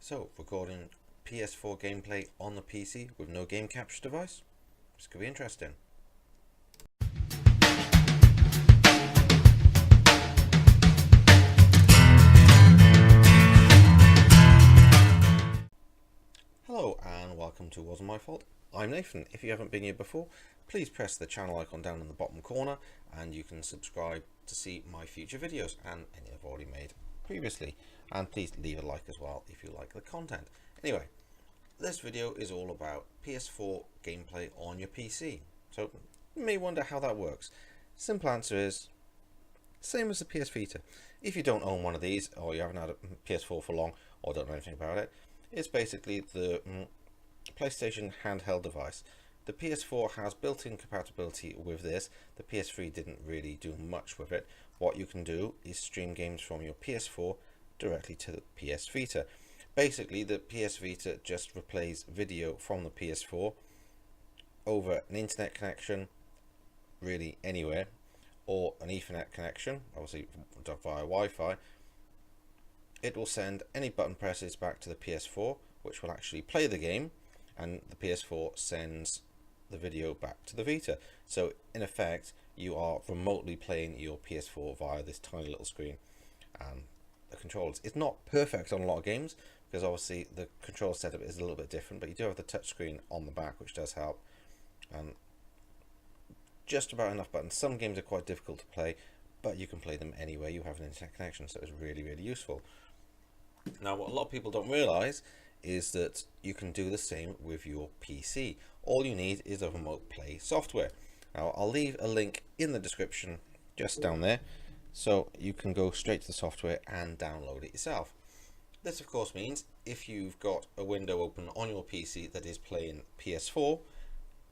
So, recording PS4 gameplay on the PC with no game capture device? This could be interesting. Hello and welcome to Wasn't My Fault. I'm Nathan. If you haven't been here before, please press the channel icon down in the bottom corner and you can subscribe to see my future videos and any I've already made previously. And please leave a like as well if you like the content. Anyway, this video is all about PS4 gameplay on your PC. So you may wonder how that works. Simple answer is same as the PS Vita. If you don't own one of these, or you haven't had a PS4 for long, or don't know anything about it, it's basically the PlayStation handheld device. The PS4 has built-in compatibility with this. The PS3 didn't really do much with it. What you can do is stream games from your PS4 directly to the PS Vita. Basically, the PS Vita just replays video from the PS4 over an internet connection, really anywhere, or an Ethernet connection, obviously via Wi-Fi. It will send any button presses back to the PS4, which will actually play the game, and the PS4 sends the video back to the Vita. So in effect, you are remotely playing your PS4 via this tiny little screen and the controls. It's not perfect on a lot of games because obviously the control setup is a little bit different, but you do have the touchscreen on the back, which does help, and just about enough buttons. Some games are quite difficult to play, but you can play them anywhere you have an internet connection, so it's really useful. Now, what a lot of people don't realize is that you can do the same with your PC. All you need is a remote play software. Now, I'll leave a link in the description just down there, so you can go straight to the software and download it yourself. This, of course, means if you've got a window open on your PC that is playing PS4,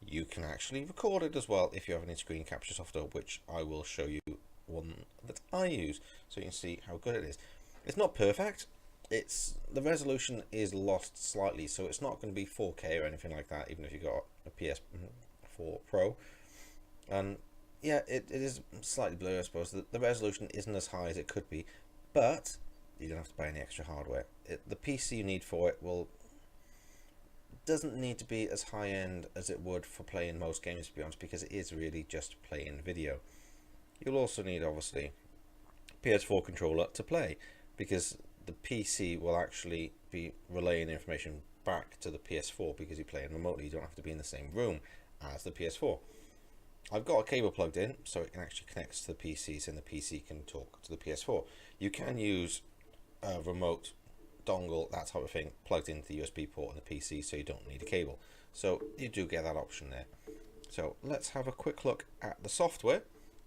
you can actually record it as well if you have any screen capture software, which I will show you one that I use so you can see how good it is. It's not perfect. The resolution is lost slightly, so it's not going to be 4K or anything like that, even if you got a PS4 Pro. And yeah, it is slightly blurry, I suppose. The resolution isn't as high as it could be, but you don't have to buy any extra hardware. The PC you need for it doesn't need to be as high end as it would for playing most games, to be honest, because it is really just playing video. You'll also need, obviously, PS4 controller to play, because the PC will actually be relaying information back to the PS4 because you're playing remotely. You don't have to be in the same room as the PS4. I've got a cable plugged in so it can actually connect to the PC, and the PC can talk to the PS4. You can use a remote dongle, that type of thing, plugged into the USB port on the PC, so you don't need a cable. So you do get that option there. So let's have a quick look at the software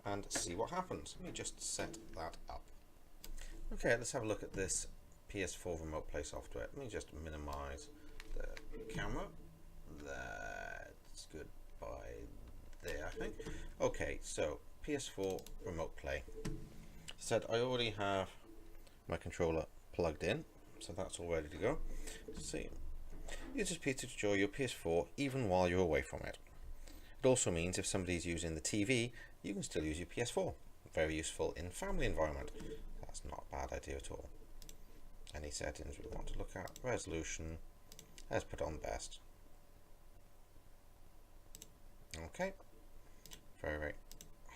and see what happens. Let me just set that up. Okay, let's have a look at this PS4 remote play software. Let me just minimize the camera. That's good by there, I think. Okay, so PS4 remote play. Said I already have my controller plugged in, so that's all ready to go. See, use this PC to enjoy your PS4 even while you're away from it. It also means if somebody's using the TV, you can still use your PS4. Very useful in family environment. That's not a bad idea at all. Any settings we want to look at? Resolution. Let's put on best. Okay. Very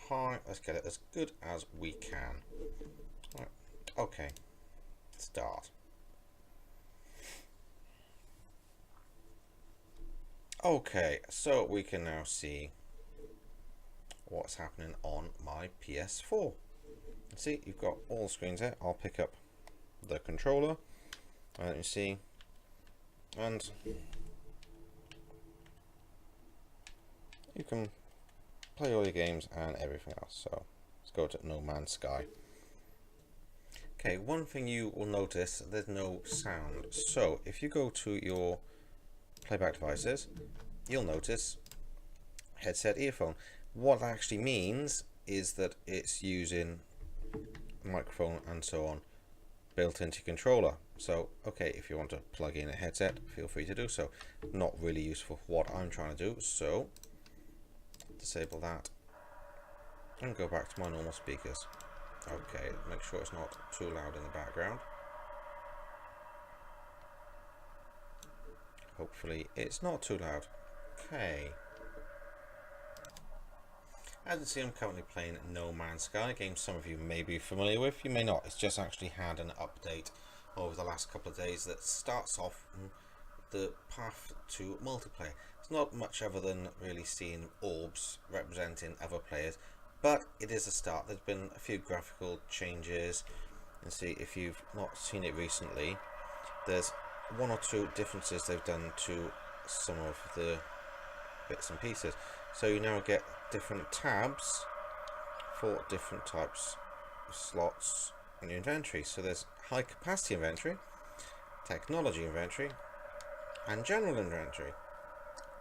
high. Let's get it as good as we can. Right. Okay. Start. Okay, so we can now see what's happening on my PS4. See, you've got all the screens there. I'll pick up the controller, and you see, and you can play all your games and everything else. So let's go to No Man's Sky. Okay, one thing you will notice, there's no sound. So if you go to your playback devices, you'll notice headset earphone. What that actually means is that it's using microphone and so on built into your controller. So okay, if you want to plug in a headset, feel free to do so. Not really useful for what I'm trying to do, so disable that and go back to my normal speakers. Okay, make sure it's not too loud in the background. hopefully it's not too loud. Okay. As you can see, I'm currently playing No Man's Sky, a game some of you may be familiar with, you may not. It's just actually had an update over the last couple of days that starts off the path to multiplayer. It's not much other than really seeing orbs representing other players, but it is a start. There's been a few graphical changes, and see if you've not seen it recently, there's one or two differences they've done to some of the bits and pieces. So you now get different tabs for different types of slots in your inventory. So there's high capacity inventory, technology inventory, and general inventory.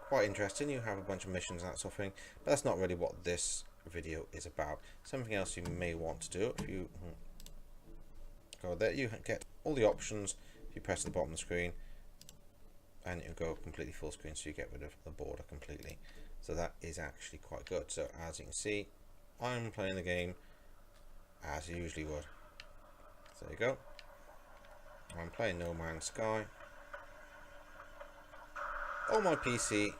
Quite interesting. You have a bunch of missions and that sort of thing, but that's not really what this video is about. Something else you may want to do, if you go there, you get all the options. If you press the bottom of the screen, and you go completely full screen, so you get rid of the border completely. So that is actually quite good. So as you can see, I'm playing the game as you usually would. So there you go. I'm playing No Man's Sky on my PC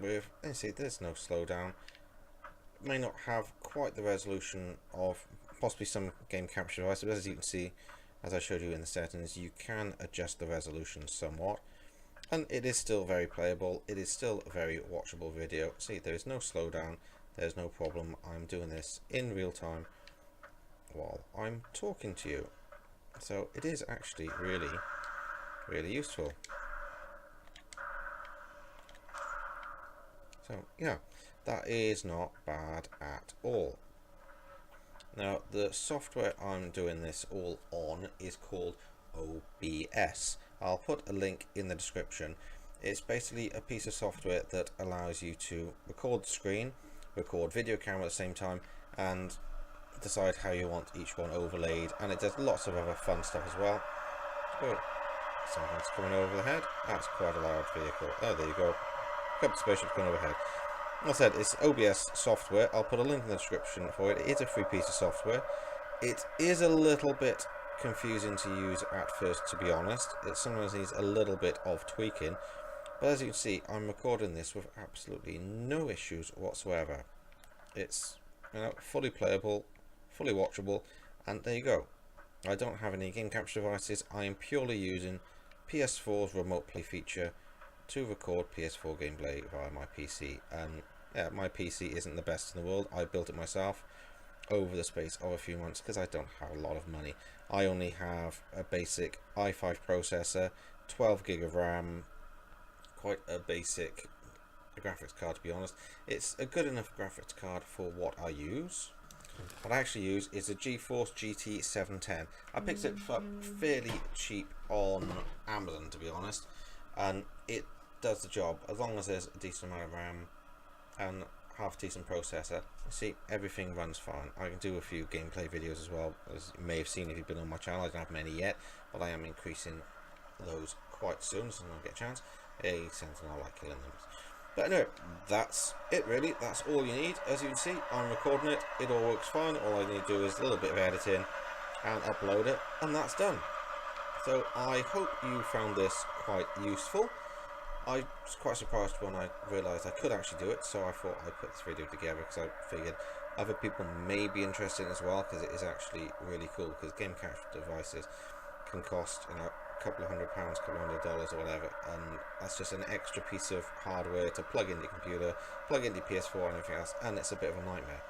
with, you see, there's no slowdown. It may not have quite the resolution of possibly some game capture devices, but as you can see, as I showed you in the settings, you can adjust the resolution somewhat, and it is still very playable. It is still a very watchable video. See, there is no slowdown, there's no problem. I'm doing this in real time while I'm talking to you, so it is actually really useful. So yeah, that is not bad at all. Now, the software I'm doing this all on is called OBS. I'll put a link in the description. It's basically a piece of software that allows you to record the screen, record video camera at the same time, and decide how you want each one overlaid, and it does lots of other fun stuff as well. Oh, something's coming over the head. That's quite a loud vehicle. Oh, there you go. A couple of spaceships going overhead. Like I said, it's OBS software. I'll put a link in the description for it. It is a free piece of software. It is a little bit confusing to use at first, to be honest. It sometimes needs a little bit of tweaking, but as you can see, I'm recording this with absolutely no issues whatsoever. It's, you know, fully playable, fully watchable, and there you go. I don't have any game capture devices. I am purely using PS4's remote play feature to record PS4 gameplay via my PC. And yeah, my PC isn't the best in the world. I built it myself over the space of a few months because I don't have a lot of money. I only have a basic i5 processor, 12 gig of RAM, quite a basic graphics card, to be honest. It's a good enough graphics card for what I use. What I actually use is a GeForce GT 710. I picked it up fairly cheap on Amazon, to be honest, and it does the job as long as there's a decent amount of RAM and half decent processor. You see, everything runs fine. I can do a few gameplay videos as well, as you may have seen if you've been on my channel. I don't have many yet, but I am increasing those quite soon, so I'll get a chance. Hey, Sentinel, I like killing them. But anyway, that's it really. That's all you need. As you can see, I'm recording it. It all works fine. All I need to do is a little bit of editing and upload it, and that's done. So I hope you found this quite useful. I was quite surprised when I realised I could actually do it, so I thought I'd put this video together because I figured other people may be interested in it as well, because it is actually really cool. Because game capture devices can cost, you know, a couple of £100, couple of $100 or whatever, and that's just an extra piece of hardware to plug into your computer, plug into your PS4 and everything else, and it's a bit of a nightmare.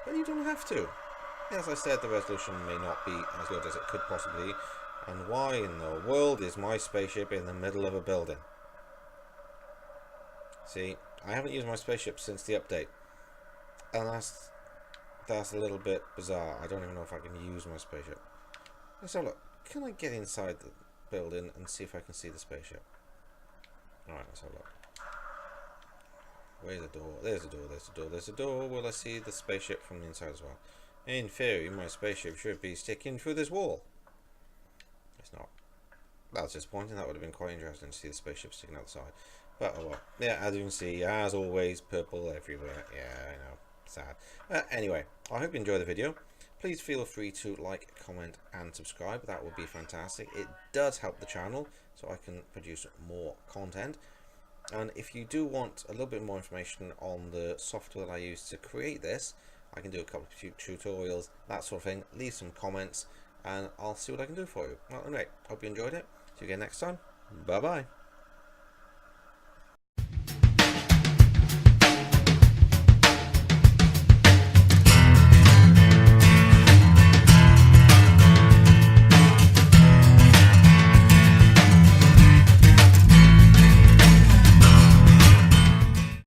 But you don't have to. As I said, the resolution may not be as good as it could possibly be. And why in the world is my spaceship in the middle of a building? See, I haven't used my spaceship since the update, and that's a little bit bizarre. I don't even know if I can use my spaceship. Let's have a look. Can I get inside the building and see if I can see the spaceship? Alright, let's have a look. Where's the door? There's the door, there's the door, there's the door. Will I see the spaceship from the inside as well? In theory, my spaceship should be sticking through this wall. It's not. That's disappointing. That would have been quite interesting to see the spaceship sticking out the side. But oh well. Yeah, as you can see, as always, purple everywhere. Yeah, I know. Sad. Anyway, I hope you enjoy the video. Please feel free to like, comment, and subscribe. That would be fantastic. It does help the channel, so I can produce more content. And if you do want a little bit more information on the software that I use to create this, I can do a couple of tutorials, that sort of thing. Leave some comments and I'll see what I can do for you. Well, anyway, hope you enjoyed it. See you again next time. Bye bye.